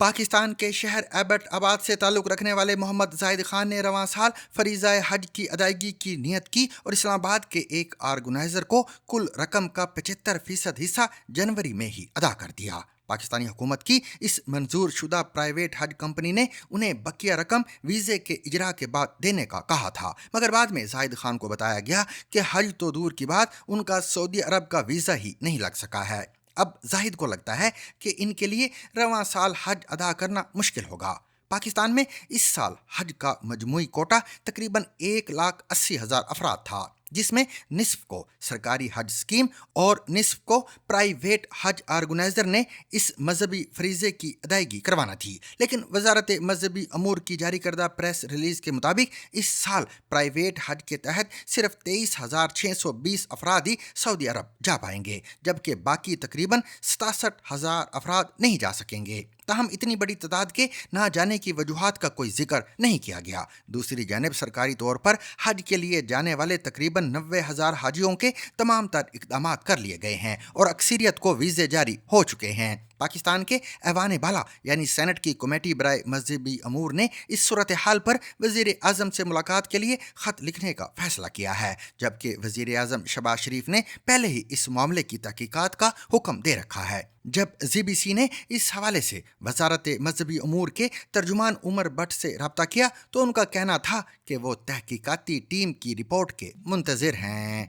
पाकिस्तान के शहर एबट आबाद से ताल्लुक़ रखने वाले मोहम्मद जाहिद खान ने रवां साल फरीज़ा हज की अदायगी की नीयत की और इस्लामाबाद के एक ऑर्गेनाइजर को कुल रकम का 75% हिस्सा जनवरी में ही अदा कर दिया। पाकिस्तानी हुकूमत की इस मंजूर शुदा प्राइवेट हज कंपनी ने उन्हें बकिया रकम वीज़े के इजरा के बाद देने का कहा था, मगर बाद में जाहिद खान को बताया गया कि हज तो दूर की बात, उनका सऊदी अरब का वीज़ा ही नहीं लग सका है। अब जाहिद को लगता है कि इनके लिए रवां साल हज अदा करना मुश्किल होगा। पाकिस्तान में इस साल हज का मजमूई कोटा तकरीबन 1,80,000 अफराद था, जिसमें निस्फ को सरकारी हज स्कीम और निस्फ को प्राइवेट हज ऑर्गेनाइजर ने इस मजहबी फरीजे की अदायगी करवाना थी। लेकिन वजारत मजहबी अमूर की जारी करदा प्रेस रिलीज के मुताबिक इस साल प्राइवेट हज के तहत सिर्फ 23,620 अफराद ही सऊदी अरब जा पाएंगे, जबकि बाकी तकरीबन 67,000 अफराद नहीं जा सकेंगे। ताहम इतनी बड़ी तादाद के ना जाने की वजूहात का कोई जिक्र नहीं किया गया। दूसरी जानिब सरकारी तौर पर हज के लिए जाने वाले तकरीबन 90,000 हाजियों के तमाम तर इकदाम कर लिए गए हैं और अक्सरियत को वीज़े जारी हो चुके हैं। पाकिस्तान के ऐवान बाला यानी सेनेट की कमेटी बराए मजहबी अमूर ने इस सूरत हाल पर वज़ीर आज़म से मुलाकात के लिए ख़त लिखने का फैसला किया है, जबकि वज़ीर आज़म शहबाज शरीफ ने पहले ही इस मामले की तहकीकात का हुक्म दे रखा है। जब ZBC ने इस हवाले से वजारत मजहबी अमूर के तर्जुमान उमर भट्ट से रब्ता किया तो उनका कहना था कि वो तहकीकाती टीम की रिपोर्ट के मुंतज़िर हैं।